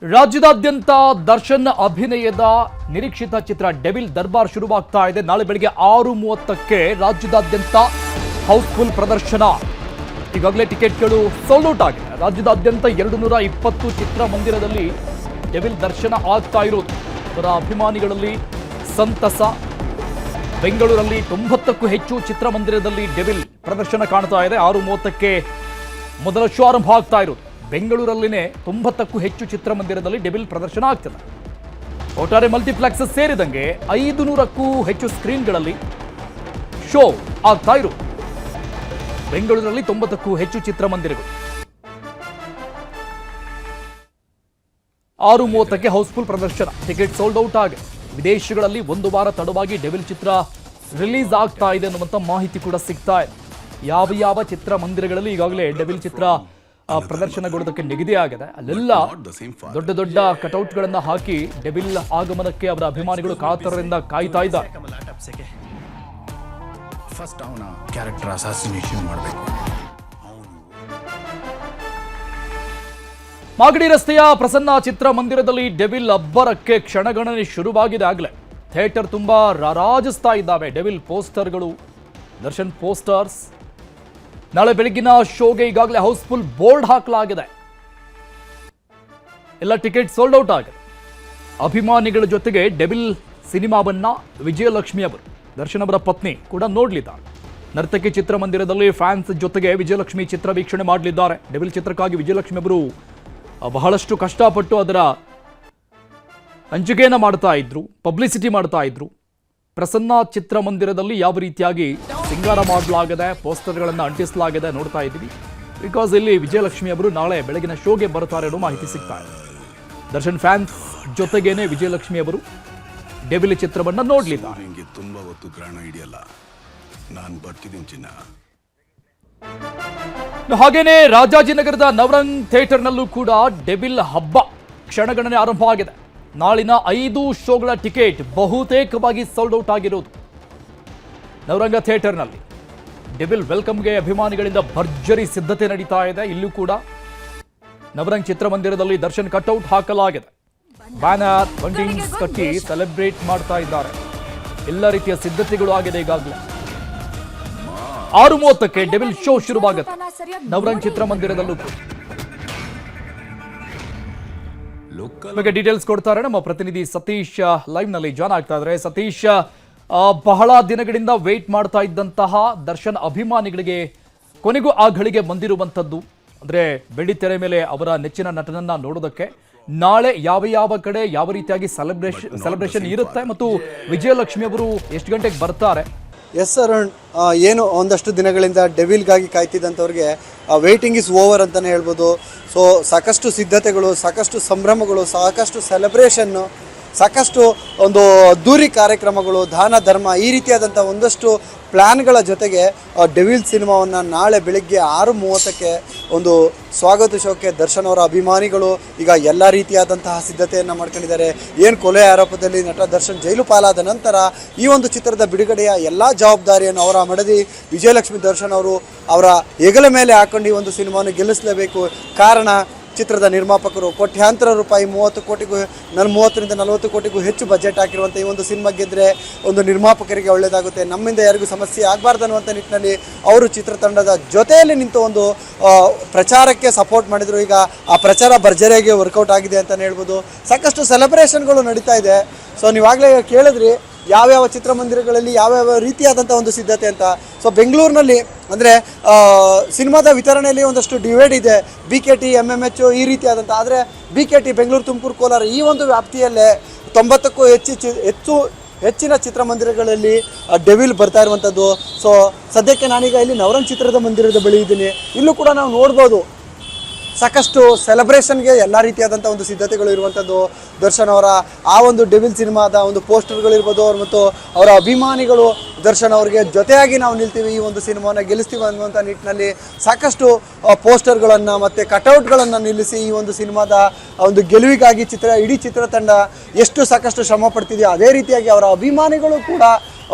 ರಾಜ್ಯದಾದ್ಯಂತ ದರ್ಶನ್ ಅಭಿನಯದ ನಿರೀಕ್ಷಿತ ಚಿತ್ರ ಡೆವಿಲ್ ದರ್ಬಾರ್ ಶುರುವಾಗ್ತಾ ಇದೆ. ನಾಳೆ ಬೆಳಗ್ಗೆ 6:30ಕ್ಕೆ ರಾಜ್ಯದಾದ್ಯಂತ ಹೌಸ್ಫುಲ್ ಪ್ರದರ್ಶನ. ಈಗಾಗಲೇ ಟಿಕೆಟ್ಗಳು ಸೋಲ್ಡ್ ಔಟ್ ಆಗಿದೆ. ರಾಜ್ಯದಾದ್ಯಂತ 220 ಚಿತ್ರಮಂದಿರದಲ್ಲಿ ಡೆವಿಲ್ ದರ್ಶನ ಆಗ್ತಾ ಇರೋದು ಅವರ ಅಭಿಮಾನಿಗಳಲ್ಲಿ ಸಂತಸ. ಬೆಂಗಳೂರಲ್ಲಿ 90ಕ್ಕೂ ಹೆಚ್ಚು ಚಿತ್ರಮಂದಿರದಲ್ಲಿ ಡೆವಿಲ್ ಪ್ರದರ್ಶನ ಕಾಣ್ತಾ ಇದೆ. 6:30ಕ್ಕೆ ಮೊದಲ ಶೋ ಆರಂಭ ಆಗ್ತಾ ಇರೋದು. ಬೆಂಗಳೂರಲ್ಲಿನೇ 90ಕ್ಕೂ ಹೆಚ್ಚು ಚಿತ್ರಮಂದಿರದಲ್ಲಿ ಡೆವಿಲ್ ಪ್ರದರ್ಶನ ಆಗ್ತದೆ. ಒಟ್ಟಾರೆ ಮಲ್ಟಿಪ್ಲೆಕ್ಸ್ ಸೇರಿದಂಗೆ 500ಕ್ಕೂ ಹೆಚ್ಚು ಸ್ಕ್ರೀನ್ಗಳಲ್ಲಿ ಶೋ ಆಗ್ತಾ ಇರೋದು. ಬೆಂಗಳೂರಲ್ಲಿ 90ಕ್ಕೂ ಹೆಚ್ಚು ಚಿತ್ರಮಂದಿರಗಳು. 6:30ಕ್ಕೆ ಹೌಸ್ಫುಲ್ ಪ್ರದರ್ಶನ. ಟಿಕೆಟ್ ಸೋಲ್ಡ್ ಔಟ್ ಆಗಿದೆ. ವಿದೇಶಗಳಲ್ಲಿ 1 ವಾರ ತಡವಾಗಿ ಡೆವಿಲ್ ಚಿತ್ರ ರಿಲೀಸ್ ಆಗ್ತಾ ಇದೆ ಅನ್ನುವಂಥ ಮಾಹಿತಿ ಕೂಡ ಸಿಗ್ತಾ ಇದೆ. ಯಾವ ಚಿತ್ರಮಂದಿರಗಳಲ್ಲಿ ಈಗಾಗಲೇ ಡೆವಿಲ್ ಚಿತ್ರ ಪ್ರದರ್ಶನಗೊಳ್ಳೋದಕ್ಕೆ ನಿಗದಿ ಆಗಿದೆ ಅಲ್ಲೆಲ್ಲ ದೊಡ್ಡ ದೊಡ್ಡ ಕಟೌಟ್ಗಳನ್ನ ಹಾಕಿ ಡೆವಿಲ್ ಆಗಮನಕ್ಕೆ ಅವರ ಅಭಿಮಾನಿಗಳು ಕಾತರದಿಂದ ಕಾಯ್ತಾ ಇದ್ದಾರೆ. ಮಾಗಡಿ ರಸ್ತೆಯ ಪ್ರಸನ್ನ ಚಿತ್ರಮಂದಿರದಲ್ಲಿ ಡೆವಿಲ್ ಅಬ್ಬರಕ್ಕೆ ಕ್ಷಣಗಣನೆ ಶುರುವಾಗಿದೆ. ಆಗಲೇ ಥಿಯೇಟರ್ ತುಂಬಾ ರಾರಾಜಿಸ್ತಾ ಇದ್ದಾವೆ ಡೆವಿಲ್ ಪೋಸ್ಟರ್ಗಳು, ದರ್ಶನ್ ಪೋಸ್ಟರ್ಸ್. ನಾಳೆ ಬೆಳಗಿನ ಶೋಗೆ ಈಗಾಗಲೇ ಹೌಸ್ಫುಲ್ ಬೋರ್ಡ್ ಹಾಕಲಾಗಿದೆ. ಎಲ್ಲ ಟಿಕೆಟ್ ಸೋಲ್ಡ್ ಔಟ್ ಆಗಿದೆ. ಅಭಿಮಾನಿಗಳ ಜೊತೆಗೆ ಡೆವಿಲ್ ಸಿನಿಮಾವನ್ನ ವಿಜಯಲಕ್ಷ್ಮಿ ಅವರು, ದರ್ಶನ್ ಅವರ ಪತ್ನಿ ಕೂಡ ನೋಡಲಿದ್ದಾರೆ. ನರ್ತಕಿ ಚಿತ್ರಮಂದಿರದಲ್ಲಿ ಫ್ಯಾನ್ಸ್ ಜೊತೆಗೆ ವಿಜಯಲಕ್ಷ್ಮಿ ಚಿತ್ರ ವೀಕ್ಷಣೆ ಮಾಡಲಿದ್ದಾರೆ. ಡೆವಿಲ್ ಚಿತ್ರಕ್ಕಾಗಿ ವಿಜಯಲಕ್ಷ್ಮಿ ಅವರು ಬಹಳಷ್ಟು ಕಷ್ಟಪಟ್ಟು ಅದರ ಹಂಚಿಕೆಯನ್ನು ಮಾಡ್ತಾ ಇದ್ರು, ಪಬ್ಲಿಸಿಟಿ ಮಾಡ್ತಾ ಇದ್ರು. ಪ್ರಸನ್ನ ಚಿತ್ರಮಂದಿರದಲ್ಲಿ ಯಾವ ರೀತಿಯಾಗಿ ಸಿಂಗಾರ ಮಾಡಲಾಗಿದೆ, ಪೋಸ್ಟರ್ಗಳನ್ನು ಅಂಟಿಸಲಾಗಿದೆ ನೋಡ್ತಾ ಇದ್ದೀವಿ. ಬಿಕಾಸ್ ಇಲ್ಲಿ ವಿಜಯಲಕ್ಷ್ಮಿ ಅವರು ನಾಳೆ ಬೆಳಗಿನ ಶೋಗೆ ಬರ್ತಾರೆ ಅನ್ನೋ ಮಾಹಿತಿ ಸಿಗ್ತಾ ಇದೆ. ದರ್ಶನ್ ಫ್ಯಾನ್ಸ್ ಜೊತೆಗೇನೆ ವಿಜಯಲಕ್ಷ್ಮಿ ಅವರು ಡೆವಿಲ್ ಚಿತ್ರವನ್ನ ನೋಡ್ಲಿದ್ದಾರೆ. ತುಂಬಾ ಹೊತ್ತು ಗ್ರಹಣ ಹಿಡಿಯಲ್ಲ, ನಾನು ಬರ್ತಿದ್ದೀನಿ ಚಿನ್ನ. ಹಾಗೇನೆ ರಾಜಾಜಿನಗರದ ನವರಂಗ್ ಥಿಯೇಟರ್ನಲ್ಲೂ ಕೂಡ ಡೆವಿಲ್ ಹಬ್ಬ ಕ್ಷಣಗಣನೆ ಆರಂಭ ಆಗಿದೆ. ನಾಳಿನ 5 ಶೋಗಳ ಟಿಕೆಟ್ ಬಹುತೇಕವಾಗಿ ಸೋಲ್ಡ್ ಔಟ್ ಆಗಿರೋದು. ನವರಂಗ ಥಿಯೇಟರ್ನಲ್ಲಿ ಡೆವಿಲ್ ವೆಲ್ಕಮ್ಗೆ ಅಭಿಮಾನಿಗಳಿಂದ ಭರ್ಜರಿ ಸಿದ್ಧತೆ ನಡೀತಾ ಇದೆ. ಇಲ್ಲೂ ಕೂಡ ನವರಂಗ್ ಚಿತ್ರಮಂದಿರದಲ್ಲಿ ದರ್ಶನ್ ಕಟ್ಔಟ್ ಹಾಕಲಾಗಿದೆ. ಬ್ಯಾನರ್, ಬಂಟಿಂಗ್ಸ್ ಕಟ್ಟಿ ಸೆಲೆಬ್ರೇಟ್ ಮಾಡ್ತಾ ಇದ್ದಾರೆ. ಎಲ್ಲ ರೀತಿಯ ಸಿದ್ಧತೆಗಳು ಆಗಿದೆ ಈಗಾಗಲೇ. 6:30ಕ್ಕೆ ಡೆವಿಲ್ ಶೋ ಶುರುವಾಗುತ್ತೆ ನವರಂಗ್ ಚಿತ್ರಮಂದಿರದಲ್ಲೂ. ಡೀಟೇಲ್ಸ್ ಕೊಡ್ತಾರೆ ನಮ್ಮ ಪ್ರತಿನಿಧಿ ಸತೀಶ್, ಲೈವ್ ನಲ್ಲಿ ಜಾಯ್ನ್ ಆಗ್ತಾ ಇದ್ದಾರೆ. ಸತೀಶ್, ಬಹಳ ದಿನಗಳಿಂದ ವೇಟ್ ಮಾಡ್ತಾ ಇದ್ದಂತಹ ದರ್ಶನ್ ಅಭಿಮಾನಿಗಳಿಗೆ ಕೊನೆಗೂ ಆ ಘಳಿಗೆ ಬಂದಿರುವಂತದ್ದು, ಅಂದ್ರೆ ಬೆಳ್ಳಿತೆರೆ ಮೇಲೆ ಅವರ ನೆಚ್ಚಿನ ನಟನನ್ನ ನೋಡೋದಕ್ಕೆ ನಾಳೆ ಯಾವ ಕಡೆ ಯಾವ ರೀತಿಯಾಗಿ ಸೆಲೆಬ್ರೇಷನ್ ಇರುತ್ತೆ ಮತ್ತು ವಿಜಯಲಕ್ಷ್ಮಿ ಅವರು ಎಷ್ಟು ಗಂಟೆಗೆ ಬರ್ತಾರೆ? ಎಸ್ ಅರುಣ್, ಏನು ಒಂದಷ್ಟು ದಿನಗಳಿಂದ ಡೆವಿಲ್ಗಾಗಿ ಕಾಯ್ತಿದ್ದಂಥವ್ರಿಗೆ ವೇಟಿಂಗ್ ಇಸ್ ಓವರ್ ಅಂತಲೇ ಹೇಳ್ಬೋದು. ಸೊ ಸಾಕಷ್ಟು ಸಿದ್ಧತೆಗಳು, ಸಾಕಷ್ಟು ಸಂಭ್ರಮಗಳು, ಸಾಕಷ್ಟು ಸೆಲೆಬ್ರೇಷನ್ನು, ಸಾಕಷ್ಟು ಒಂದು ಅದ್ದೂರಿ ಕಾರ್ಯಕ್ರಮಗಳು, ದಾನ ಧರ್ಮ, ಈ ರೀತಿಯಾದಂಥ ಒಂದಷ್ಟು ಪ್ಲ್ಯಾನ್ಗಳ ಜೊತೆಗೆ ಡೆವಿಲ್ ಸಿನಿಮಾವನ್ನು ನಾಳೆ ಬೆಳಗ್ಗೆ 6:30ಕ್ಕೆ ಒಂದು ಸ್ವಾಗತ ಶೋಕ್ಕೆ ದರ್ಶನ್ ಅವರ ಅಭಿಮಾನಿಗಳು ಈಗ ಎಲ್ಲ ರೀತಿಯಾದಂತಹ ಸಿದ್ಧತೆಯನ್ನು ಮಾಡ್ಕೊಂಡಿದ್ದಾರೆ. ಏನು ಕೊಲೆ ಆರೋಪದಲ್ಲಿ ನಟ ದರ್ಶನ್ ಜೈಲು ಪಾಲಾದ ನಂತರ ಈ ಒಂದು ಚಿತ್ರದ ಬಿಡುಗಡೆಯ ಎಲ್ಲ ಜವಾಬ್ದಾರಿಯನ್ನು ಅವರ ಮಡದಿ ವಿಜಯಲಕ್ಷ್ಮಿ ದರ್ಶನ್ ಅವರು ಅವರ ಹೆಗಲ ಮೇಲೆ ಹಾಕೊಂಡು ಈ ಒಂದು ಸಿನಿಮಾವನ್ನು ಗೆಲ್ಲಿಸಲೇಬೇಕು. ಕಾರಣ, ಚಿತ್ರದ ನಿರ್ಮಾಪಕರು ಕೋಟ್ಯಾಂತರ ರೂಪಾಯಿ 30ರಿಂದ 40 ಕೋಟಿಗೂ ಹೆಚ್ಚು ಬಜೆಟ್ ಹಾಕಿರುವಂಥ ಈ ಒಂದು ಸಿನಿಮಾ ಗೆದ್ದರೆ ಒಂದು ನಿರ್ಮಾಪಕರಿಗೆ ಒಳ್ಳೆಯದಾಗುತ್ತೆ, ನಮ್ಮಿಂದ ಯಾರಿಗೂ ಸಮಸ್ಯೆ ಆಗಬಾರ್ದು ಅನ್ನುವಂಥ ನಿಟ್ಟಿನಲ್ಲಿ ಅವರು ಚಿತ್ರತಂಡದ ಜೊತೆಯಲ್ಲಿ ನಿಂತು ಒಂದು ಪ್ರಚಾರಕ್ಕೆ ಸಪೋರ್ಟ್ ಮಾಡಿದರು. ಈಗ ಆ ಪ್ರಚಾರ ಭರ್ಜರಿಯಾಗಿ ವರ್ಕೌಟ್ ಆಗಿದೆ ಅಂತಲೇ ಹೇಳ್ಬೋದು. ಸಾಕಷ್ಟು ಸೆಲೆಬ್ರೇಷನ್ಗಳು ನಡೀತಾ ಇದೆ. ಸೊ ನೀವಾಗಲೇ ಕೇಳಿದ್ರಿ ಯಾವ್ಯಾವ ಚಿತ್ರಮಂದಿರಗಳಲ್ಲಿ ಯಾವ್ಯಾವ ರೀತಿಯಾದಂಥ ಒಂದು ಸಿದ್ಧತೆ ಅಂತ. ಸೊ ಬೆಂಗಳೂರಿನಲ್ಲಿ ಅಂದರೆ ಸಿನಿಮಾದ ವಿತರಣೆಯಲ್ಲಿ ಒಂದಷ್ಟು ಡಿವೈಡ್ ಇದೆ. BKT, MMH ಈ ರೀತಿಯಾದಂಥ. ಆದರೆ BKT ಬೆಂಗಳೂರು, ತುಮಕೂರು, ಕೋಲಾರ ಈ ಒಂದು ವ್ಯಾಪ್ತಿಯಲ್ಲೇ 90ಕ್ಕೂ ಹೆಚ್ಚಿನ ಚಿತ್ರಮಂದಿರಗಳಲ್ಲಿ ಡೆವಿಲ್ ಬರ್ತಾ ಇರುವಂಥದ್ದು. ಸೊ ಸದ್ಯಕ್ಕೆ ನಾನೀಗ ಇಲ್ಲಿ ನವರಂಗ್ ಚಿತ್ರದ ಮಂದಿರದ ಬಳಿ ಇದ್ದೀನಿ. ಇಲ್ಲೂ ಕೂಡ ನಾವು ನೋಡ್ಬೋದು ಸಾಕಷ್ಟು ಸೆಲೆಬ್ರೇಷನ್ಗೆ ಎಲ್ಲ ರೀತಿಯಾದಂಥ ಒಂದು ಸಿದ್ಧತೆಗಳು ಇರುವಂಥದ್ದು. ದರ್ಶನ್ ಅವರ ಆ ಒಂದು ಡೆವಿಲ್ ಸಿನಿಮಾದ ಒಂದು ಪೋಸ್ಟರ್ಗಳಿರ್ಬೋದು, ಅವ್ರು ಮತ್ತು ಅವರ ಅಭಿಮಾನಿಗಳು ದರ್ಶನ್ ಅವರಿಗೆ ಜೊತೆಯಾಗಿ ನಾವು ನಿಲ್ತೀವಿ, ಈ ಒಂದು ಸಿನಿಮಾನ ಗೆಲ್ಲಿಸ್ತೀವಿ ಅನ್ನುವಂಥ ನಿಟ್ಟಿನಲ್ಲಿ ಸಾಕಷ್ಟು ಪೋಸ್ಟರ್ಗಳನ್ನು ಮತ್ತು ಕಟೌಟ್ಗಳನ್ನು ನಿಲ್ಲಿಸಿ ಈ ಒಂದು ಸಿನಿಮಾದ ಒಂದು ಗೆಲುವಿಗಾಗಿ ಇಡೀ ಚಿತ್ರತಂಡ ಎಷ್ಟು ಸಾಕಷ್ಟು ಶ್ರಮ ಪಡ್ತಿದೆಯೋ ಅದೇ ರೀತಿಯಾಗಿ ಅವರ ಅಭಿಮಾನಿಗಳು ಕೂಡ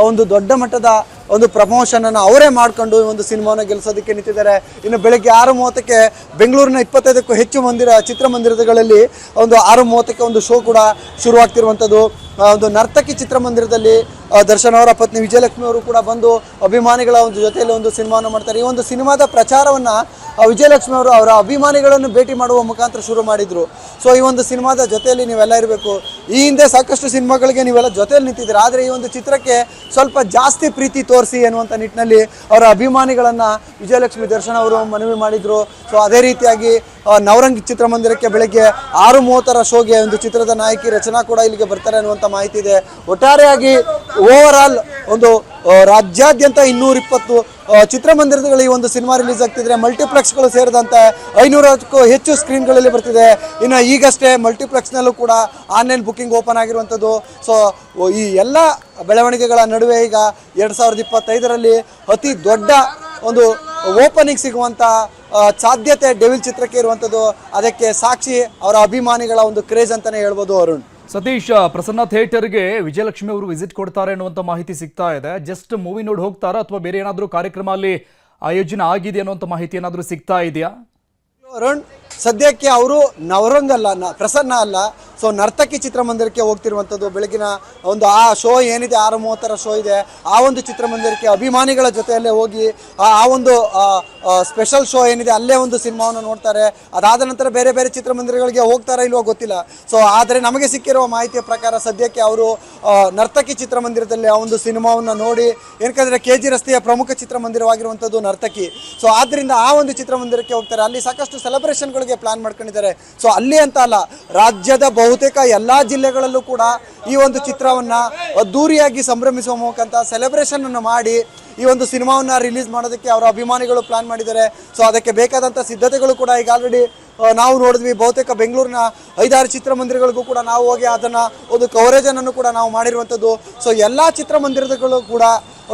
ಒಂದು ದೊಡ್ಡ ಮಟ್ಟದ ಒಂದು ಪ್ರಮೋಷನನ್ನು ಅವರೇ ಮಾಡಿಕೊಂಡು ಈ ಒಂದು ಸಿನಿಮಾನ ಗೆಲ್ಲಿಸೋದಕ್ಕೆ ನಿಂತಿದ್ದಾರೆ. ಇನ್ನು ಬೆಳಗ್ಗೆ 6:30ಕ್ಕೆ ಬೆಂಗಳೂರಿನ 25ಕ್ಕೂ ಹೆಚ್ಚು ಚಿತ್ರಮಂದಿರಗಳಲ್ಲಿ ಒಂದು 6:30ಕ್ಕೆ ಒಂದು ಶೋ ಕೂಡ ಶುರುವಾಗ್ತಿರುವಂಥದ್ದು. ಒಂದು ನರ್ತಕಿ ಚಿತ್ರಮಂದಿರದಲ್ಲಿ ದರ್ಶನ್ ಅವರ ಪತ್ನಿ ವಿಜಯಲಕ್ಷ್ಮಿ ಅವರು ಕೂಡ ಬಂದು ಅಭಿಮಾನಿಗಳ ಒಂದು ಜೊತೆಯಲ್ಲಿ ಒಂದು ಸಿನಿಮಾವನ್ನು ಮಾಡ್ತಾರೆ. ಈ ಒಂದು ಸಿನಿಮಾದ ಪ್ರಚಾರವನ್ನು ವಿಜಯಲಕ್ಷ್ಮಿ ಅವರು ಅವರ ಅಭಿಮಾನಿಗಳನ್ನು ಭೇಟಿ ಮಾಡುವ ಮುಖಾಂತರ ಶುರು ಮಾಡಿದರು. ಸೊ ಈ ಒಂದು ಸಿನಿಮಾದ ಜೊತೆಯಲ್ಲಿ ನೀವೆಲ್ಲ ಇರಬೇಕು. ಈ ಹಿಂದೆ ಸಾಕಷ್ಟು ಸಿನಿಮಾಗಳಿಗೆ ನೀವೆಲ್ಲ ಜೊತೆಯಲ್ಲಿ ನಿಂತಿದ್ದೀರಾ, ಆದರೆ ಈ ಒಂದು ಚಿತ್ರಕ್ಕೆ ಸ್ವಲ್ಪ ಜಾಸ್ತಿ ಪ್ರೀತಿ ತೋರಿಸಿ ಎನ್ನುವಂಥ ನಿಟ್ಟಿನಲ್ಲಿ ಅವರ ಅಭಿಮಾನಿಗಳನ್ನು ವಿಜಯಲಕ್ಷ್ಮಿ ದರ್ಶನ್ ಅವರು ಮನವಿ ಮಾಡಿದರು. ಸೊ ಅದೇ ರೀತಿಯಾಗಿ ನವರಂಗ್ ಚಿತ್ರಮಂದಿರಕ್ಕೆ ಬೆಳಗ್ಗೆ 6:30 ಶೋಗೆ ಒಂದು ಚಿತ್ರದ ನಾಯಕಿ ರಚನಾ ಕೂಡ ಇಲ್ಲಿಗೆ ಬರ್ತಾರೆ ಅನ್ನುವಂಥ ಮಾಹಿತಿ ಇದೆ. ಒಟ್ಟಾರೆಯಾಗಿ ಓವರ್ ಒಂದು ರಾಜ್ಯಾದ್ಯಂತ 220 ಚಿತ್ರಮಂದಿರಗಳು ಈ ಒಂದು ಸಿನಿಮಾ ರಿಲೀಸ್ ಆಗ್ತಿದ್ರೆ ಮಲ್ಟಿಪ್ಲೆಕ್ಸ್ಗಳು ಸೇರಿದಂತೆ 500ಕ್ಕೂ ಹೆಚ್ಚು ಸ್ಕ್ರೀನ್ಗಳಲ್ಲಿ ಬರ್ತಿದೆ. ಇನ್ನು ಈಗಷ್ಟೇ ಮಲ್ಟಿಪ್ಲೆಕ್ಸ್ನಲ್ಲೂ ಕೂಡ ಆನ್ಲೈನ್ ಬುಕ್ಕಿಂಗ್ ಓಪನ್ ಆಗಿರುವಂಥದ್ದು. ಸೊ ಈ ಎಲ್ಲ ಬೆಳವಣಿಗೆಗಳ ನಡುವೆ ಈಗ 2025ರಲ್ಲಿ ಅತಿ ದೊಡ್ಡ ಒಂದು ಓಪನಿಂಗ್ ಸಿಗುವಂಥ ಸಾಧ್ಯತೆ ಡೆವಿಲ್ ಚಿತ್ರಕ್ಕೆ ಇರುವಂಥದ್ದು. ಅದಕ್ಕೆ ಸಾಕ್ಷಿ ಅವರ ಅಭಿಮಾನಿಗಳ ಒಂದು ಕ್ರೇಜ್ ಅಂತಲೇ ಹೇಳ್ಬೋದು. ಅರುಣ್, ಸತೀಶ್, ಪ್ರಸನ್ನ ಥಿಯೇಟರ್ಗೆ ವಿಜಯಲಕ್ಷ್ಮಿ ಅವರು ವಿಸಿಟ್ ಕೊಡ್ತಾರೆ ಅನ್ನುವಂಥ ಮಾಹಿತಿ ಸಿಗ್ತಾ ಇದೆ. ಜಸ್ಟ್ ಮೂವಿ ನೋಡಿ ಹೋಗ್ತಾರಾ ಅಥವಾ ಬೇರೆ ಏನಾದರೂ ಕಾರ್ಯಕ್ರಮ ಅಲ್ಲಿ ಆಯೋಜನೆ ಆಗಿದೆ ಅನ್ನುವಂಥ ಮಾಹಿತಿ ಏನಾದರೂ ಸಿಗ್ತಾ ಇದೆಯಾ? ಅರುಣ್, ಸದ್ಯಕ್ಕೆ ಅವರು ನವರಂಗ್ ಅಲ್ಲ, ಪ್ರಸನ್ನ ಅಲ್ಲ, ಸೊ ನರ್ತಕಿ ಚಿತ್ರಮಂದಿರಕ್ಕೆ ಹೋಗ್ತಿರುವಂಥದ್ದು. ಬೆಳಗಿನ ಒಂದು ಆ ಶೋ ಏನಿದೆ 6:30 ಶೋ ಇದೆ, ಆ ಒಂದು ಚಿತ್ರಮಂದಿರಕ್ಕೆ ಅಭಿಮಾನಿಗಳ ಜೊತೆಯಲ್ಲೇ ಹೋಗಿ ಆ ಒಂದು ಸ್ಪೆಷಲ್ ಶೋ ಏನಿದೆ ಅಲ್ಲೇ ಒಂದು ಸಿನಿಮಾವನ್ನು ನೋಡ್ತಾರೆ. ಅದಾದ ನಂತರ ಬೇರೆ ಬೇರೆ ಚಿತ್ರಮಂದಿರಗಳಿಗೆ ಹೋಗ್ತಾರಾ ಇಲ್ವೋ ಗೊತ್ತಿಲ್ಲ. ಸೊ ಆದರೆ ನಮಗೆ ಸಿಕ್ಕಿರುವ ಮಾಹಿತಿಯ ಪ್ರಕಾರ ಸದ್ಯಕ್ಕೆ ಅವರು ನರ್ತಕಿ ಚಿತ್ರಮಂದಿರದಲ್ಲಿ ಆ ಒಂದು ಸಿನಿಮಾವನ್ನು ನೋಡಿ, ಏನಕ್ಕಂದರೆ KG ರಸ್ತೆಯ ಪ್ರಮುಖ ಚಿತ್ರಮಂದಿರವಾಗಿರುವಂಥದ್ದು ನರ್ತಕಿ. ಸೊ ಆದ್ದರಿಂದ ಆ ಒಂದು ಚಿತ್ರಮಂದಿರಕ್ಕೆ ಹೋಗ್ತಾರೆ. ಅಲ್ಲಿ ಸಾಕಷ್ಟು ಸೆಲೆಬ್ರೇಷನ್ಗಳಿಗೆ ಪ್ಲಾನ್ ಮಾಡ್ಕೊಂಡಿದ್ದಾರೆ. ಸೊ ಅಲ್ಲಿ ಅಂತ ಅಲ್ಲ, ರಾಜ್ಯದ ಬಹುತೇಕ ಎಲ್ಲ ಜಿಲ್ಲೆಗಳಲ್ಲೂ ಕೂಡ ಈ ಒಂದು ಚಿತ್ರವನ್ನು ಅದ್ದೂರಿಯಾಗಿ ಸಂಭ್ರಮಿಸುವ ಮುಖಾಂತರ ಸೆಲೆಬ್ರೇಷನ್ ಅನ್ನು ಮಾಡಿ ಈ ಒಂದು ಸಿನಿಮಾವನ್ನು ರಿಲೀಸ್ ಮಾಡೋದಕ್ಕೆ ಅವರ ಅಭಿಮಾನಿಗಳು ಪ್ಲಾನ್ ಮಾಡಿದ್ದಾರೆ. ಸೊ ಅದಕ್ಕೆ ಬೇಕಾದಂಥ ಸಿದ್ಧತೆಗಳು ಕೂಡ ಈಗ ಆಲ್ರೆಡಿ ನಾವು ನೋಡಿದ್ವಿ. ಬಹುತೇಕ ಬೆಂಗಳೂರಿನ 5-6 ಚಿತ್ರಮಂದಿರಗಳಿಗೂ ಕೂಡ ನಾವು ಹೋಗಿ ಅದನ್ನು ಒಂದು ಕವರೇಜನ್ನು ಕೂಡ ನಾವು ಮಾಡಿರುವಂಥದ್ದು. ಸೊ ಎಲ್ಲ ಚಿತ್ರಮಂದಿರಗಳು ಕೂಡ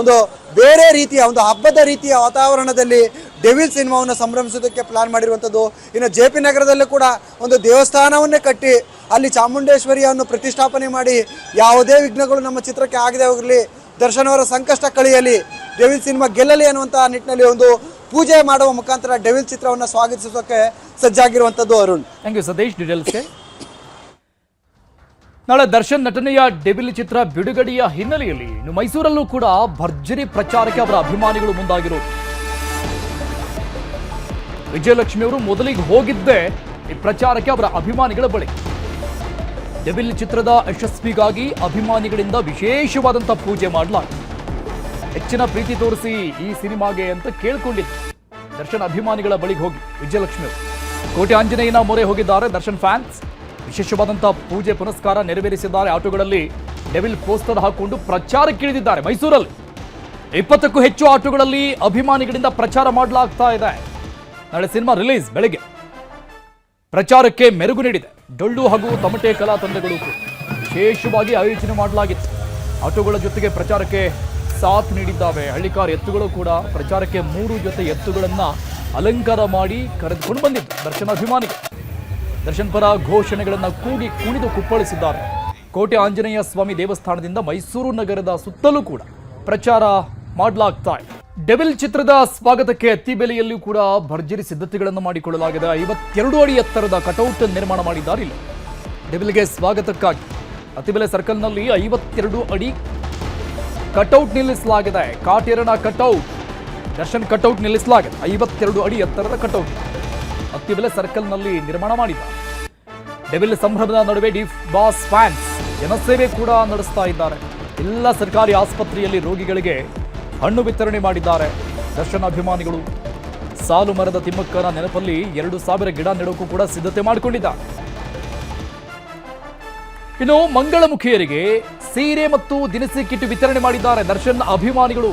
ಒಂದು ಬೇರೆ ರೀತಿಯ ಒಂದು ಹಬ್ಬದ ರೀತಿಯ ವಾತಾವರಣದಲ್ಲಿ ಡೆವಿಲ್ ಸಿನಿಮಾವನ್ನು ಸಂಭ್ರಮಿಸೋದಕ್ಕೆ ಪ್ಲಾನ್ ಮಾಡಿರುವಂಥದ್ದು. ಇನ್ನು JP ನಗರದಲ್ಲೂ ಕೂಡ ಒಂದು ದೇವಸ್ಥಾನವನ್ನೇ ಕಟ್ಟಿ ಅಲ್ಲಿ ಚಾಮುಂಡೇಶ್ವರಿಯನ್ನು ಪ್ರತಿಷ್ಠಾಪನೆ ಮಾಡಿ ಯಾವುದೇ ವಿಘ್ನಗಳು ನಮ್ಮ ಚಿತ್ರಕ್ಕೆ ಆಗದೆ ಹೋಗಲಿ, ದರ್ಶನ್ ಅವರ ಸಂಕಷ್ಟ ಕಳೆಯಲಿ, ಡೆವಿಲ್ ಸಿನಿಮಾ ಗೆಲ್ಲಲಿ ಅನ್ನುವಂಥ ನಿಟ್ಟಿನಲ್ಲಿ ಒಂದು ಪೂಜೆ ಮಾಡುವ ಮುಖಾಂತರ ಡೆವಿಲ್ ಚಿತ್ರವನ್ನು ಸ್ವಾಗತಿಸೋಕೆ ಸಜ್ಜಾಗಿರುವಂಥದ್ದು. ಅರುಣ್, ಥ್ಯಾಂಕ್ ಯು ಸತೀಶ್ ಡೀಟೇಲ್ಸ್ಗೆ. ನಾಳೆ ದರ್ಶನ್ ನಟನೆಯ ಡೆವಿಲ್ ಚಿತ್ರ ಬಿಡುಗಡೆಯ ಹಿನ್ನೆಲೆಯಲ್ಲಿ ಇನ್ನು ಮೈಸೂರಲ್ಲೂ ಕೂಡ ಭರ್ಜರಿ ಪ್ರಚಾರಕ್ಕೆ ಅವರ ಅಭಿಮಾನಿಗಳು ಮುಂದಾಗಿರೋದು. ವಿಜಯಲಕ್ಷ್ಮಿ ಅವರು ಮೊದಲಿಗೆ ಹೋಗಿದ್ದೇ ಈ ಪ್ರಚಾರಕ್ಕೆ ಅವರ ಅಭಿಮಾನಿಗಳ ಬಳಿ. ಡೆವಿಲ್ ಚಿತ್ರದ ಯಶಸ್ವಿಗಾಗಿ ಅಭಿಮಾನಿಗಳಿಂದ ವಿಶೇಷವಾದಂಥ ಪೂಜೆ ಮಾಡಲಾಗಿದೆ. ಹೆಚ್ಚಿನ ಪ್ರೀತಿ ತೋರಿಸಿ ಈ ಸಿನಿಮಾಗೆ ಅಂತ ಕೇಳ್ಕೊಂಡಿದ್ದು ದರ್ಶನ್ ಅಭಿಮಾನಿಗಳ ಬಳಿಗೆ ಹೋಗಿ ವಿಜಯಲಕ್ಷ್ಮಿ ಅವರು ಕೋಟೆ ಆಂಜನೇಯನ ಮೊರೆ ಹೋಗಿದ್ದಾರೆ. ದರ್ಶನ್ ಫ್ಯಾನ್ಸ್ ವಿಶೇಷವಾದಂಥ ಪೂಜೆ ಪುನಸ್ಕಾರ ನೆರವೇರಿಸಿದ್ದಾರೆ. ಆಟೋಗಳಲ್ಲಿ ಡೆವಿಲ್ ಪೋಸ್ಟರ್ ಹಾಕೊಂಡು ಪ್ರಚಾರಕ್ಕಿಳಿದಿದ್ದಾರೆ. ಮೈಸೂರಲ್ಲಿ 20ಕ್ಕೂ ಹೆಚ್ಚು ಆಟೋಗಳಲ್ಲಿ ಅಭಿಮಾನಿಗಳಿಂದ ಪ್ರಚಾರ ಮಾಡಲಾಗ್ತಾ ಇದೆ. ನಾಳೆ ಸಿನಿಮಾ ರಿಲೀಸ್ ಬೆಳಗ್ಗೆ ಪ್ರಚಾರಕ್ಕೆ ಮೆರುಗು ನೀಡಿದೆ. ಡೊಳ್ಳು ಹಾಗೂ ತಮಟೆ ಕಲಾ ತಂಡಗಳು ವಿಶೇಷವಾಗಿ ಆಯೋಜನೆ ಮಾಡಲಾಗಿತ್ತು. ಆಟೋಗಳ ಜೊತೆಗೆ ಪ್ರಚಾರಕ್ಕೆ ಸಾಥ್ ನೀಡಿದ್ದಾವೆ. ಹಳ್ಳಿಕಾರ್ ಎತ್ತುಗಳು ಕೂಡ ಪ್ರಚಾರಕ್ಕೆ 3 ಜೊತೆ ಎತ್ತುಗಳನ್ನು ಅಲಂಕಾರ ಮಾಡಿ ಕರೆದುಕೊಂಡು ಬಂದಿದ್ದು ದರ್ಶನ್ ಅಭಿಮಾನಿಗಳು. ದರ್ಶನ್ ಪರ ಘೋಷಣೆಗಳನ್ನು ಕೂಗಿ ಕುಣಿದು ಕುಪ್ಪಳಿಸಿದ್ದಾರೆ. ಕೋಟೆ ಆಂಜನೇಯ ಸ್ವಾಮಿ ದೇವಸ್ಥಾನದಿಂದ ಮೈಸೂರು ನಗರದ ಸುತ್ತಲೂ ಕೂಡ ಪ್ರಚಾರ ಮಾಡಲಾಗ್ತಾ ಇದೆ. ಡೆವಿಲ್ ಚಿತ್ರದ ಸ್ವಾಗತಕ್ಕೆ ಅತ್ತಿಬೆಲೆಯಲ್ಲೂ ಕೂಡ ಭರ್ಜರಿ ಸಿದ್ಧತೆಗಳನ್ನು ಮಾಡಿಕೊಳ್ಳಲಾಗಿದೆ. 52 ಅಡಿ ಎತ್ತರದ ಕಟೌಟ್ ನಿರ್ಮಾಣ ಮಾಡಿದ್ದಾರೆ. ಇಲ್ಲಿ ಡೆವಿಲ್ಗೆ ಸ್ವಾಗತಕ್ಕಾಗಿ ಅತ್ತಿಬೆಲೆ ಸರ್ಕಲ್ನಲ್ಲಿ 52 ಅಡಿ ಕಟೌಟ್ ನಿಲ್ಲಿಸಲಾಗಿದೆ. ಕಾಟೇರನ ಕಟೌಟ್, ದರ್ಶನ್ ಕಟೌಟ್ ನಿಲ್ಲಿಸಲಾಗಿದೆ. 52 ಅಡಿ ಎತ್ತರದ ಕಟೌಟ್ ಅತ್ತಿಬೆಲೆ ಸರ್ಕಲ್ನಲ್ಲಿ ನಿರ್ಮಾಣ ಮಾಡಿದ್ದಾರೆ. ಡೆವಿಲ್ ಸಂಭ್ರಮದ ನಡುವೆ ಡಿ ಬಾಸ್ ಫ್ಯಾನ್ಸ್ ಜನಸೇವೆ ಕೂಡ ನಡೆಸ್ತಾ ಇದ್ದಾರೆ. ಎಲ್ಲ ಸರ್ಕಾರಿ ಆಸ್ಪತ್ರೆಯಲ್ಲಿ ರೋಗಿಗಳಿಗೆ ಹಣ್ಣು ವಿತರಣೆ ಮಾಡಿದ್ದಾರೆ. ದರ್ಶನ್ ಅಭಿಮಾನಿಗಳು ಸಾಲು ಮರದ ತಿಮ್ಮಕ್ಕನ ನೆನಪಲ್ಲಿ 2000 ಗಿಡ ನೆಡೋಕ್ಕೂ ಕೂಡ ಸಿದ್ಧತೆ ಮಾಡಿಕೊಂಡಿದ್ದಾರೆ. ಇನ್ನು ಮಂಗಳಮುಖಿಯರಿಗೆ ಸೀರೆ ಮತ್ತು ದಿನಸಿ ಕಿಟ್ ವಿತರಣೆ ಮಾಡಿದ್ದಾರೆ ದರ್ಶನ್ ಅಭಿಮಾನಿಗಳು.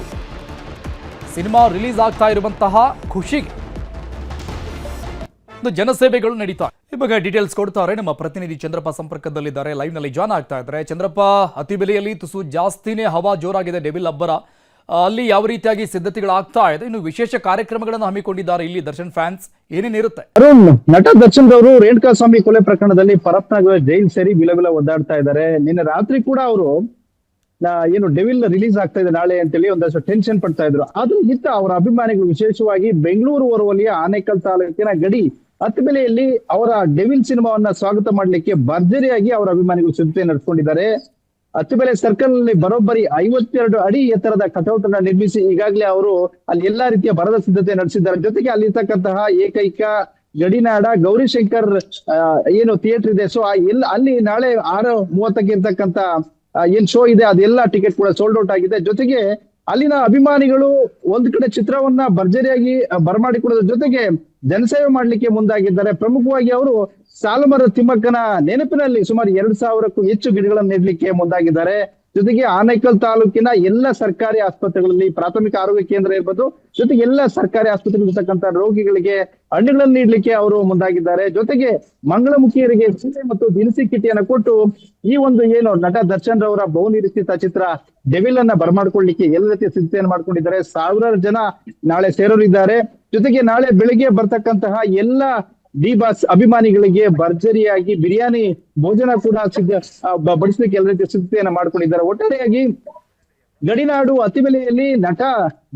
ಸಿನಿಮಾ ರಿಲೀಸ್ ಆಗ್ತಾ ಇರುವಂತಹ ಖುಷಿಗೆ ಜನಸೇವೆಗಳು ನಡೀತಾ. ಈ ಬಗ್ಗೆ ಡೀಟೇಲ್ಸ್ ಕೊಡ್ತಾರೆ ನಮ್ಮ ಪ್ರತಿನಿಧಿ ಚಂದ್ರಪ್ಪ ಸಂಪರ್ಕದಲ್ಲಿದ್ದಾರೆ, ಲೈವ್ ನಲ್ಲಿ ಜಾಯ್ನ್ ಆಗ್ತಾ ಇದ್ದಾರೆ. ಚಂದ್ರಪ್ಪ, ಅತಿಬೆಲೆಯಲ್ಲಿ ತುಸು ಜಾಸ್ತಿನೇ ಹವಾ ಜೋರಾಗಿದೆ ಡೆವಿಲ್ ಅಬ್ಬರ. ಅಲ್ಲಿ ಯಾವ ರೀತಿಯಾಗಿ ಸಿದ್ಧತೆಗಳಾಗ್ತಾ ಇದೆ? ಇನ್ನು ವಿಶೇಷ ಕಾರ್ಯಕ್ರಮಗಳನ್ನು ಹಮ್ಮಿಕೊಂಡಿದ್ದಾರೆ ಇಲ್ಲಿ ದರ್ಶನ್ ಫ್ಯಾನ್ಸ್, ಏನೇನಿರುತ್ತೆ? ಅರುಣ್, ನಟ ದರ್ಶನ್ ಅವರು ರೇಣುಕಾ ಸ್ವಾಮಿ ಕೊಲೆ ಪ್ರಕರಣದಲ್ಲಿ ಪರಪ್ಪನ ಜೈಲ್ ಸೇರಿ ವಿಲವಿಲ ಒದ್ದಾಡ್ತಾ ಇದ್ದಾರೆ. ನಿನ್ನೆ ರಾತ್ರಿ ಕೂಡ ಅವರು ಏನು ಡೆವಿಲ್ ರಿಲೀಸ್ ಆಗ್ತಾ ಇದೆ ನಾಳೆ ಅಂತೇಳಿ ಒಂದಷ್ಟು ಟೆನ್ಷನ್ ಪಡ್ತಾ ಇದ್ರು. ಅದ್ರಗಿಂತ ಅವರ ಅಭಿಮಾನಿಗಳು ವಿಶೇಷವಾಗಿ ಬೆಂಗಳೂರು ಹೊರವಲಿಯ ಆನೇಕಲ್ ತಾಲೂಕಿನ ಗಡಿ ಹತ್ತಬೆಲೆಯಲ್ಲಿ ಅವರ ಡೆವಿಲ್ ಸಿನಿಮಾವನ್ನ ಸ್ವಾಗತ ಮಾಡ್ಲಿಕ್ಕೆ ಭರ್ಜರಿಯಾಗಿ ಅವರ ಅಭಿಮಾನಿಗಳು ಸಿದ್ಧತೆ ನಡೆಸಿಕೊಂಡಿದ್ದಾರೆ. ಹತ್ತಬೆಲೆ ಸರ್ಕಲ್ ನಲ್ಲಿ ಬರೋಬ್ಬರಿ 52 ಅಡಿ ಎತ್ತರದ ಕಟೌಟ್ ಅನ್ನ ನಿರ್ಮಿಸಿ ಈಗಾಗಲೇ ಅವರು ಅಲ್ಲಿ ಎಲ್ಲಾ ರೀತಿಯ ಬರದ ಸಿದ್ಧತೆ ನಡೆಸಿದ್ದಾರೆ. ಜೊತೆಗೆ ಅಲ್ಲಿರ್ತಕ್ಕಂತಹ ಏಕೈಕ ಗಡಿನಾಡ ಗೌರಿಶಂಕರ್ ಏನು ಥಿಯೇಟರ್ ಇದೆ, ಸೊ ಅಲ್ಲಿ ನಾಳೆ 6:30ಕ್ಕೆ ಇರ್ತಕ್ಕಂತ ಏನ್ ಶೋ ಇದೆ ಅದೆಲ್ಲ ಟಿಕೆಟ್ ಕೂಡ ಸೋಲ್ಡ್ ಔಟ್ ಆಗಿದೆ. ಜೊತೆಗೆ ಅಲ್ಲಿನ ಅಭಿಮಾನಿಗಳು ಒಂದ್ ಕಡೆ ಚಿತ್ರವನ್ನ ಭರ್ಜರಿಯಾಗಿ ಬರಮಾಡಿಕೊಳ್ಳೋದ್ರ ಜೊತೆಗೆ ಜನಸೇವೆ ಮಾಡ್ಲಿಕ್ಕೆ ಮುಂದಾಗಿದ್ದಾರೆ. ಪ್ರಮುಖವಾಗಿ ಅವರು ಸಾಲುಮರ ತಿಮ್ಮಕ್ಕನ ನೆನಪಿನಲ್ಲಿ ಸುಮಾರು 2,000ಕ್ಕೂ ಹೆಚ್ಚು ಗಿಡಗಳನ್ನು ನೆಡ್ಲಿಕ್ಕೆ ಮುಂದಾಗಿದ್ದಾರೆ. ಜೊತೆಗೆ ಆನೇಕಲ್ ತಾಲೂಕಿನ ಎಲ್ಲ ಸರ್ಕಾರಿ ಆಸ್ಪತ್ರೆಗಳಲ್ಲಿ ಪ್ರಾಥಮಿಕ ಆರೋಗ್ಯ ಕೇಂದ್ರ ಇರ್ಬೋದು, ಜೊತೆಗೆ ಎಲ್ಲ ಸರ್ಕಾರಿ ಆಸ್ಪತ್ರೆಗಳಿರ್ತಕ್ಕಂಥ ರೋಗಿಗಳಿಗೆ ಹಣ್ಣುಗಳನ್ನು ನೀಡಲಿಕ್ಕೆ ಅವರು ಮುಂದಾಗಿದ್ದಾರೆ. ಜೊತೆಗೆ ಮಂಗಳಮುಖಿಯರಿಗೆ ಸೀರೆ ಮತ್ತು ದಿನಸಿ ಕಿಟಿಯನ್ನು ಕೊಟ್ಟು ಈ ಒಂದು ಏನು ನಟ ದರ್ಶನ್ ರವರ ಬಹುನಿರೀಕ್ಷಿತ ಚಿತ್ರ ಡೆವಿಲ್ ಅನ್ನ ಬರಮಾಡ್ಕೊಳ್ಳಿಕ್ಕೆ ಎಲ್ಲ ರೀತಿಯ ಸಿದ್ಧತೆಯನ್ನು ಮಾಡ್ಕೊಂಡಿದ್ದಾರೆ. ಸಾವಿರಾರು ಜನ ನಾಳೆ ಸೇರೋರಿದ್ದಾರೆ. ಜೊತೆಗೆ ನಾಳೆ ಬೆಳಿಗ್ಗೆ ಬರ್ತಕ್ಕಂತಹ ಎಲ್ಲ ಡಿ ಬಾಸ್ ಅಭಿಮಾನಿಗಳಿಗೆ ಭರ್ಜರಿಯಾಗಿ ಬಿರಿಯಾನಿ ಭೋಜನ ಕೂಡ ಬಡಿಸ್ಲಿಕ್ಕೆ ಎಲ್ಲ ರೀತಿಯ ಸಿದ್ಧತೆಯನ್ನ ಮಾಡ್ಕೊಂಡಿದ್ದಾರೆ. ಒಟ್ಟಾರೆಯಾಗಿ ಗಡಿನಾಡು ಅತಿಬೆಲೆಯಲ್ಲಿ ನಟ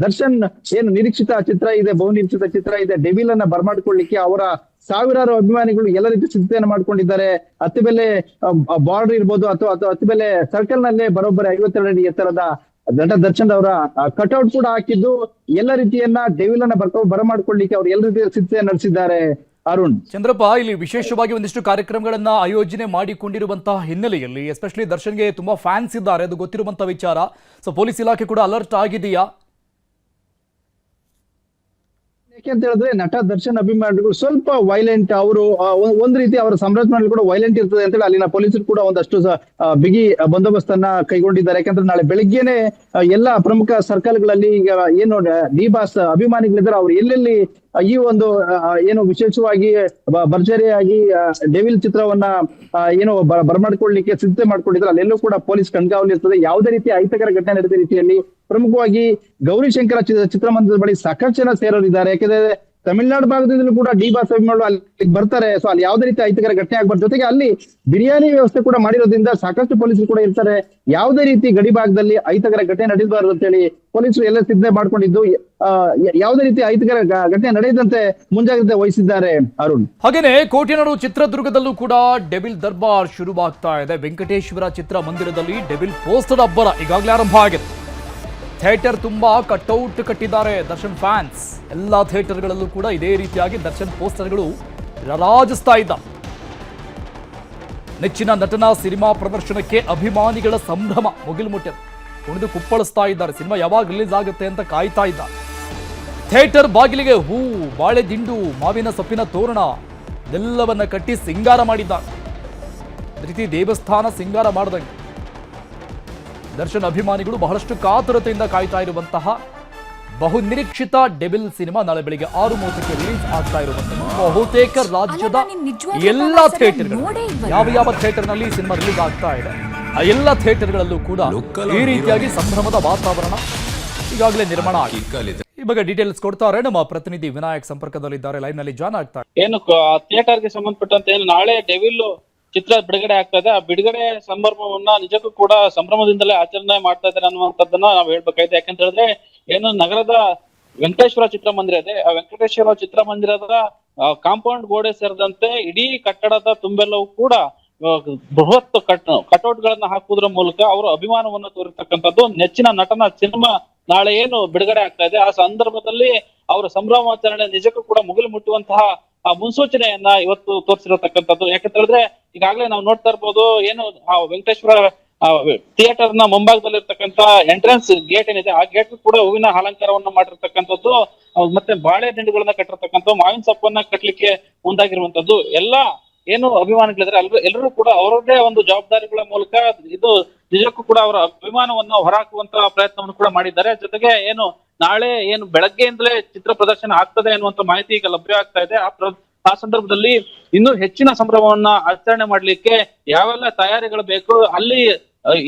ದರ್ಶನ್ ಏನು ನಿರೀಕ್ಷಿತ ಚಿತ್ರ ಇದೆ, ಬಹುನಿರೀಕ್ಷಿತ ಚಿತ್ರ ಇದೆ, ಡೆವಿಲ್ ಅನ್ನ ಬರಮಾಡ್ಕೊಳ್ಳಿಕ್ಕೆ ಅವರ ಸಾವಿರಾರು ಅಭಿಮಾನಿಗಳು ಎಲ್ಲ ರೀತಿ ಸಿದ್ಧತೆಯನ್ನು ಮಾಡ್ಕೊಂಡಿದ್ದಾರೆ. ಅತಿಬೆಲೆ ಬಾರ್ಡರ್ ಇರ್ಬೋದು ಅಥವಾ ಅತಿಬೆಲೆ ಸರ್ಕಲ್ ನಲ್ಲೇ ಬರೋಬ್ಬರಿ 52 ಅಡಿ ಎತ್ತರದ ನಟ ದರ್ಶನ್ ಅವರ ಕಟ್ಔಟ್ ಕೂಡ ಹಾಕಿದ್ದು ಎಲ್ಲ ರೀತಿಯನ್ನ ಡೆವಿಲ್ ಅನ್ನ ಬರಮಾಡ್ಕೊಳ್ಳಿಕ್ಕೆ ಅವರು ಎಲ್ಲ ರೀತಿಯ ಸಿದ್ಧತೆ ನಡೆಸಿದ್ದಾರೆ. ಅರುಣ್, ಚಂದ್ರಪ್ಪ, ಇಲ್ಲಿ ವಿಶೇಷವಾಗಿ ಒಂದಿಷ್ಟು ಕಾರ್ಯಕ್ರಮಗಳನ್ನ ಆಯೋಜನೆ ಮಾಡಿಕೊಂಡಿರುವಂತಹ ಹಿನ್ನೆಲೆಯಲ್ಲಿ ಎಸ್ಪೆಷಲಿ ದರ್ಶನ್ಗೆ ತುಂಬಾ ಫ್ಯಾನ್ಸ್ ಇದ್ದಾರೆ, ಅದು ಗೊತ್ತಿರುವಂತಹ ವಿಚಾರ. ಸೊ ಪೊಲೀಸ್ ಇಲಾಖೆ ಕೂಡ ಅಲರ್ಟ್ ಆಗಿದೆಯಾ? ಯಾಕೆಂತ ಹೇಳಿದ್ರೆ ನಟ ದರ್ಶನ್ ಅಭಿಮಾನಿಗಳು ಸ್ವಲ್ಪ ವೈಲೆಂಟ್, ಅವರು ಒಂದ್ ರೀತಿ ಅವರ ಸಂರಚನೆ ಕೂಡ ವೈಲೆಂಟ್ ಇರ್ತದೆ ಅಂತ ಹೇಳಿ ಅಲ್ಲಿನ ಪೊಲೀಸರು ಕೂಡ ಒಂದಷ್ಟು ಬಿಗಿ ಬಂದೋಬಸ್ತನ್ನ ಕೈಗೊಂಡಿದ್ದಾರೆ. ಯಾಕಂದ್ರೆ ನಾಳೆ ಬೆಳಿಗ್ಗೆನೆ ಎಲ್ಲಾ ಪ್ರಮುಖ ಸರ್ಕಲ್ಗಳಲ್ಲಿ ಈಗ ಏನು ಡಿ ಬಾಸ್ ಅಭಿಮಾನಿಗಳಿದ್ದಾರೆ ಅವ್ರು ಎಲ್ಲೆಲ್ಲಿ ಈ ಒಂದು ಏನು ವಿಶೇಷವಾಗಿ ಭರ್ಜರಿಯಾಗಿ ಡೆವಿಲ್ ಚಿತ್ರವನ್ನ ಏನು ಬರಮಾಡ್ಕೊಳ್ಳಿಕ್ಕೆ ಸಿದ್ಧತೆ ಮಾಡ್ಕೊಂಡಿದ್ರೆ ಅಲ್ಲೆಲ್ಲೂ ಕೂಡ ಪೊಲೀಸ್ ಕಣ್ಗಾವಲು ಇರ್ತದೆ. ಯಾವುದೇ ರೀತಿ ಅಹಿತಕರ ಘಟನೆ ನಡೆದ ರೀತಿಯಲ್ಲಿ ಪ್ರಮುಖವಾಗಿ ಗೌರಿಶಂಕರ ಚಿತ್ರಮಂದಿರದ ಬಳಿ ಸಾಕಷ್ಟು ಜನ ಸೇರೋರಿದ್ದಾರೆ. ಯಾಕಂದ್ರೆ ತಮಿಳುನಾಡು ಭಾಗದಿಂದಲೂ ಕೂಡ ಡಿ ಬಾಸ್ ಅಭಿಮಾನಿಗಳು ಅಲ್ಲಿ ಬರ್ತಾರೆ. ಸೊ ಅಲ್ಲಿ ಯಾವುದೇ ರೀತಿ ಅಹಿತಕರ ಘಟನೆ ಆಗ್ಬಾರ್ದು. ಜೊತೆಗೆ ಅಲ್ಲಿ ಬಿರಿಯಾನಿ ವ್ಯವಸ್ಥೆ ಕೂಡ ಮಾಡಿರೋದ್ರಿಂದ ಸಾಕಷ್ಟು ಪೊಲೀಸರು ಕೂಡ ಇರ್ತಾರೆ. ಯಾವುದೇ ರೀತಿ ಗಡಿ ಭಾಗದಲ್ಲಿ ಅಹಿತಕರ ಘಟನೆ ನಡೆಯಬಾರದು ಅಂತ ಹೇಳಿ ಪೊಲೀಸರು ಎಲ್ಲ ಸಿದ್ಧತೆ ಮಾಡ್ಕೊಂಡಿದ್ದು ಯಾವುದೇ ರೀತಿ ಅಹಿತಕರ ಘಟನೆ ನಡೆಯದಂತೆ ಮುಂಜಾಗ್ರತೆ ವಹಿಸಿದ್ದಾರೆ. ಅರುಣ್, ಹಾಗೇನೆ ಕೋಟೆನಾಡು ಚಿತ್ರದುರ್ಗದಲ್ಲೂ ಕೂಡ ಡೆವಿಲ್ ದರ್ಬಾರ್ ಶುರುವಾಗ್ತಾ ಇದೆ. ವೆಂಕಟೇಶ್ವರ ಚಿತ್ರಮಂದಿರದಲ್ಲಿ ಡೆವಿಲ್ ಪೋಸ್ಟರ್ ಅಬ್ಬರ ಈಗಾಗಲೇ ಆರಂಭ ಆಗಿದೆ. ಥಿಯೇಟರ್ ತುಂಬಾ ಕಟ್ಔಟ್ ಕಟ್ಟಿದ್ದಾರೆ ದರ್ಶನ್ ಫ್ಯಾನ್ಸ್. ಎಲ್ಲಾ ಥಿಯೇಟರ್ಗಳಲ್ಲೂ ಕೂಡ ಇದೇ ರೀತಿಯಾಗಿ ದರ್ಶನ್ ಪೋಸ್ಟರ್ಗಳು ರಾರಾಜಿಸ್ತಾ ಇದ್ದ. ನೆಚ್ಚಿನ ನಟನ ಸಿನಿಮಾ ಪ್ರದರ್ಶನಕ್ಕೆ ಅಭಿಮಾನಿಗಳ ಸಂಭ್ರಮ ಮುಗಿಲು ಮುಟ್ಟಿದೆ. ಕುಣಿದು ಕುಪ್ಪಳಿಸ್ತಾ ಇದ್ದಾರೆ. ಸಿನಿಮಾ ಯಾವಾಗ ರಿಲೀಸ್ ಆಗುತ್ತೆ ಅಂತ ಕಾಯ್ತಾ ಇದ್ದಾರೆ. ಥಿಯೇಟರ್ ಬಾಗಿಲಿಗೆ ಹೂ, ಬಾಳೆ ದಿಂಡು, ಮಾವಿನ ಸೊಪ್ಪಿನ ತೋರಣ ಎಲ್ಲವನ್ನ ಕಟ್ಟಿ ಸಿಂಗಾರ ಮಾಡಿದ್ದಾರೆ. ಅದೇ ರೀತಿ ದೇವಸ್ಥಾನ ಸಿಂಗಾರ ಮಾಡಿದಂಗೆ ದರ್ಶನ್ ಅಭಿಮಾನಿಗಳು ಬಹಳಷ್ಟು ಕಾತುರತೆಯಿಂದ ಕಾಯ್ತಾ ಇರುವಂತಹ ಬಹುನಿರೀಕ್ಷಿತ ಡೆವಿಲ್ ಸಿನಿಮಾ ನಾಳೆ ಬೆಳಿಗ್ಗೆ 6:30ಕ್ಕೆ ರಿಲೀಸ್ ಆಗ್ತಾ ಇರುವಂತಹ ಬಹುತೇಕ ರಾಜ್ಯದ ಎಲ್ಲಾ ಥಿಯೇಟರ್ಗಳು ಯಾವ ಥಿಯೇಟರ್ನಲ್ಲಿ ಸಿನಿಮಾ ರಿಲೀಸ್ ಆಗ್ತಾ ಇದೆ ಆ ಎಲ್ಲ ಥಿಯೇಟರ್ಗಳಲ್ಲೂ ಕೂಡ ಈ ರೀತಿಯಾಗಿ ಸಂಭ್ರಮದ ವಾತಾವರಣ ಈಗಾಗಲೇ ನಿರ್ಮಾಣ ಆಗಿದೆ. ಈ ಬಗ್ಗೆ ಡೀಟೇಲ್ಸ್ ಕೊಡ್ತಾರೆ ನಮ್ಮ ಪ್ರತಿನಿಧಿ ವಿನಾಯಕ್ ಸಂಪರ್ಕದಲ್ಲಿದ್ದಾರೆ, ಲೈವ್ ನಲ್ಲಿ ಜಾಯ್ನ್ ಆಗ್ತಾರೆ. ಏನು ಥಿಯೇಟರ್ಗೆ ಸಂಬಂಧಪಟ್ಟಂತೆ ಏನು ನಾಳೆ ಡೆವಿಲ್ ಚಿತ್ರ ಬಿಡುಗಡೆ ಆಗ್ತಾ ಇದೆ, ಆ ಬಿಡುಗಡೆ ಸಂಭ್ರಮವನ್ನ ನಿಜಕ್ಕೂ ಕೂಡ ಸಂಭ್ರಮದಿಂದಲೇ ಆಚರಣೆ ಮಾಡ್ತಾ ಇದ್ದಾರೆ ಅನ್ನುವಂಥದ್ದನ್ನ ನಾವು ಹೇಳ್ಬೇಕಾಯ್ತು. ಯಾಕಂತ ಹೇಳಿದ್ರೆ ಏನು ನಗರದ ವೆಂಕಟೇಶ್ವರ ಚಿತ್ರಮಂದಿರ ಇದೆ, ಆ ವೆಂಕಟೇಶ್ವರ ಚಿತ್ರಮಂದಿರದ ಕಾಂಪೌಂಡ್ ಗೋಡೆ ಸೇರಿದಂತೆ ಇಡೀ ಕಟ್ಟಡದ ತುಂಬೆಲ್ಲವೂ ಕೂಡ ಬೃಹತ್ ಕಟೌಟ್ ಗಳನ್ನ ಹಾಕುವುದರ ಮೂಲಕ ಅವರು ಅಭಿಮಾನವನ್ನು ತೋರಿರ್ತಕ್ಕಂಥದ್ದು. ನೆಚ್ಚಿನ ನಟನ ಸಿನಿಮಾ ನಾಳೆ ಏನು ಬಿಡುಗಡೆ ಆಗ್ತಾ ಇದೆ, ಆ ಸಂದರ್ಭದಲ್ಲಿ ಅವರ ಸಂಭ್ರಮಾಚರಣೆ ನಿಜಕ್ಕೂ ಕೂಡ ಮುಗಿಲು ಮುಟ್ಟುವಂತಹ ಆ ಮುನ್ಸೂಚನೆಯನ್ನ ಇವತ್ತು ತೋರಿಸಿರತಕ್ಕಂಥದ್ದು. ಯಾಕಂತ ಹೇಳಿದ್ರೆ ಈಗಾಗಲೇ ನಾವು ನೋಡ್ತಾ ಇರ್ಬೋದು, ಏನು ಆ ವೆಂಕಟೇಶ್ವರ ಥಿಯೇಟರ್ ನ ಮುಂಭಾಗದಲ್ಲಿ ಇರ್ತಕ್ಕಂಥ ಎಂಟ್ರೆನ್ಸ್ ಗೇಟ್ ಏನಿದೆ, ಆ ಗೇಟ್ ಕೂಡ ಹೂವಿನ ಅಲಂಕಾರವನ್ನ ಮಾಡಿರ್ತಕ್ಕಂಥದ್ದು, ಮತ್ತೆ ಬಾಳೆ ದಿಂಡುಗಳನ್ನ ಕಟ್ಟಿರ್ತಕ್ಕಂಥ, ಮಾವಿನ ಸೊಪ್ಪನ್ನ ಕಟ್ಲಿಕ್ಕೆ ಮುಂದಾಗಿರುವಂತದ್ದು. ಎಲ್ಲಾ ಏನು ಅಭಿಮಾನಿಗಳಿದ್ರೆ ಎಲ್ಲರೂ ಕೂಡ ಅವರದೇ ಒಂದು ಜವಾಬ್ದಾರಿಗಳ ಮೂಲಕ ಇದು ನಿಜಕ್ಕೂ ಕೂಡ ಅವರ ಅಭಿಮಾನವನ್ನು ಹೊರಹಾಕುವಂತಹ ಪ್ರಯತ್ನವನ್ನು ಕೂಡ ಮಾಡಿದ್ದಾರೆ. ಜೊತೆಗೆ ಏನು ನಾಳೆ ಏನು ಬೆಳಗ್ಗೆಯಿಂದಲೇ ಚಿತ್ರ ಪ್ರದರ್ಶನ ಆಗ್ತದೆ ಅನ್ನುವಂತ ಮಾಹಿತಿ ಈಗ ಲಭ್ಯ ಆಗ್ತಾ ಇದೆ. ಆ ಸಂದರ್ಭದಲ್ಲಿ ಇನ್ನೂ ಹೆಚ್ಚಿನ ಸಂಭ್ರಮವನ್ನ ಆಚರಣೆ ಮಾಡ್ಲಿಕ್ಕೆ ಯಾವೆಲ್ಲ ತಯಾರಿಗಳು ಬೇಕು, ಅಲ್ಲಿ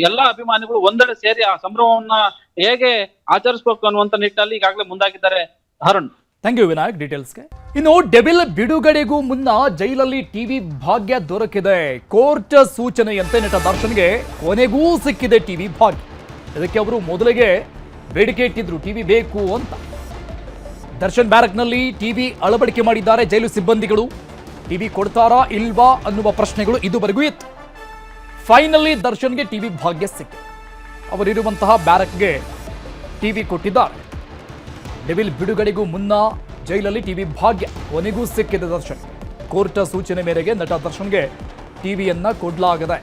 ಎಲ್ಲಾ ಅಭಿಮಾನಿಗಳು ಒಂದೆಡೆ ಸೇರಿ ಆ ಸಂಭ್ರಮವನ್ನ ಹೇಗೆ ಆಚರಿಸಬೇಕು ಅನ್ನುವಂತ ನಿಟ್ಟಿನಲ್ಲಿ ಈಗಾಗಲೇ ಮುಂದಾಗಿದ್ದಾರೆ. ಅರುಣ್, ಥ್ಯಾಂಕ್ ಯು ವಿನಾಯಕ್ ಡೀಟೇಲ್ಸ್ಗೆ. ಇನ್ನು ಡೆವಿಲ್ ಬಿಡುಗಡೆಗೂ ಮುನ್ನ ಜೈಲಲ್ಲಿ ಟಿವಿ ಭಾಗ್ಯ ದೊರಕಿದೆ. ಕೋರ್ಟ್ ಸೂಚನೆಯಂತೆ ನಟ ದರ್ಶನ್ಗೆ ಕೊನೆಗೂ ಸಿಕ್ಕಿದೆ ಟಿವಿ ಭಾಗ್ಯ. ಇದಕ್ಕೆ ಅವರು ಮೊದಲಿಗೆ ಬೇಡಿಕೆ ಇಟ್ಟಿದ್ರು ಟಿವಿ ಬೇಕು ಅಂತ. ದರ್ಶನ್ ಬ್ಯಾರಕ್ನಲ್ಲಿ ಟಿವಿ ಅಳವಡಿಕೆ ಮಾಡಿದ್ದಾರೆ ಜೈಲು ಸಿಬ್ಬಂದಿಗಳು. ಟಿವಿ ಕೊಡ್ತಾರಾ ಇಲ್ವಾ ಅನ್ನುವ ಪ್ರಶ್ನೆಗಳು ಇದುವರೆಗೂ ಇತ್ತು. ಫೈನಲಿ ದರ್ಶನ್ಗೆ ಟಿವಿ ಭಾಗ್ಯ ಸಿಕ್ಕಿದೆ. ಅವರಿರುವಂತಹ ಬ್ಯಾರಕ್ಗೆ ಟಿವಿ ಕೊಟ್ಟಿದ್ದಾರೆ. ಡೆವಿಲ್ ಬಿಡುಗಡೆಗೂ ಮುನ್ನ ಜೈಲಲ್ಲಿ ಟಿವಿ ಭಾಗ್ಯ ಕೊನೆಗೂ ಸಿಕ್ಕಿದೆ ದರ್ಶನ್. ಕೋರ್ಟ್ ಸೂಚನೆ ಮೇರೆಗೆ ನಟ ದರ್ಶನ್ಗೆ ಟಿವಿಯನ್ನ ಕೊಡಲಾಗಿದೆ.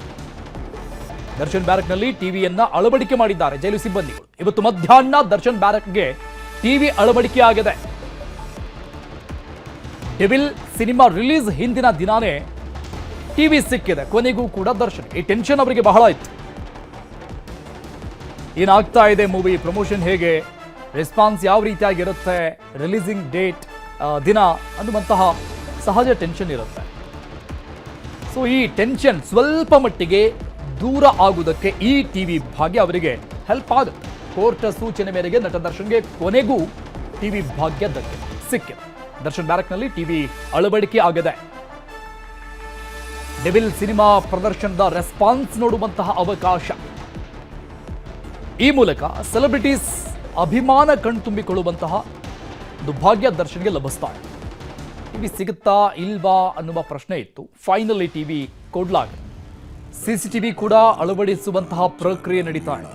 ದರ್ಶನ್ ಬ್ಯಾರಕ್ನಲ್ಲಿ ಟಿವಿಯನ್ನ ಅಳವಡಿಕೆ ಮಾಡಿದ್ದಾರೆ ಜೈಲು ಸಿಬ್ಬಂದಿಗಳು. ಇವತ್ತು ಮಧ್ಯಾಹ್ನ ದರ್ಶನ್ ಬ್ಯಾರಕ್ಗೆ ಟಿವಿ ಅಳವಡಿಕೆ ಆಗಿದೆ. ಡೆವಿಲ್ ಸಿನಿಮಾ ರಿಲೀಸ್ ಹಿಂದಿನ ದಿನಾನೇ ಟಿವಿ ಸಿಕ್ಕಿದೆ ಕೊನೆಗೂ ಕೂಡ ದರ್ಶನ್. ಈ ಟೆನ್ಷನ್ ಅವರಿಗೆ ಬಹಳ ಇತ್ತು. ಏನಾಗ್ತಾ ಇದೆ ಮೂವಿ ಪ್ರಮೋಷನ್, ಹೇಗೆ ರೆಸ್ಪಾನ್ಸ್ ಯಾವ ರೀತಿಯಾಗಿರುತ್ತೆ, ರಿಲೀಸಿಂಗ್ ಡೇಟ್ ದಿನ ಅನ್ನುವಂತಹ ಸಹಜ ಟೆನ್ಷನ್ ಇರುತ್ತೆ. ಸೊ ಈ ಟೆನ್ಷನ್ ಸ್ವಲ್ಪ ಮಟ್ಟಿಗೆ ದೂರ ಆಗುವುದಕ್ಕೆ ಈ ಟಿವಿ ಭಾಗ್ಯ ಅವರಿಗೆ ಹೆಲ್ಪ್ ಆಗುತ್ತೆ. ಕೋರ್ಟ್ ಸೂಚನೆ ಮೇರೆಗೆ ನಟ ದರ್ಶನ್ಗೆ ಕೊನೆಗೂ ಟಿವಿ ಭಾಗ್ಯ ಸಿಕ್ಕಿದೆ. ದರ್ಶನ್ ಬ್ಯಾರಕ್ನಲ್ಲಿ ಟಿವಿ ಅಳವಡಿಕೆ ಆಗಿದೆ. ಡೆವಿಲ್ ಸಿನಿಮಾ ಪ್ರದರ್ಶನದ ರೆಸ್ಪಾನ್ಸ್ ನೋಡುವಂತಹ ಅವಕಾಶ. ಈ ಮೂಲಕ ಸೆಲೆಬ್ರಿಟೀಸ್ ಅಭಿಮಾನ ಕಣ್ತುಂಬಿಕೊಳ್ಳುವಂತಹ ಒಂದು ಭಾಗ್ಯ ದರ್ಶನ್ಗೆ ಲಭಿಸ್ತಾ ಇದೆ. ಟಿವಿ ಸಿಗುತ್ತಾ ಇಲ್ವಾ ಅನ್ನುವ ಪ್ರಶ್ನೆ ಇತ್ತು. Finally TV ಕೊಡ್ಲಾಗಿದೆ. ಸಿಸಿಟಿವಿ ಕೂಡ ಅಳವಡಿಸುವಂತಹ ಪ್ರಕ್ರಿಯೆ ನಡೀತಾ ಇದೆ.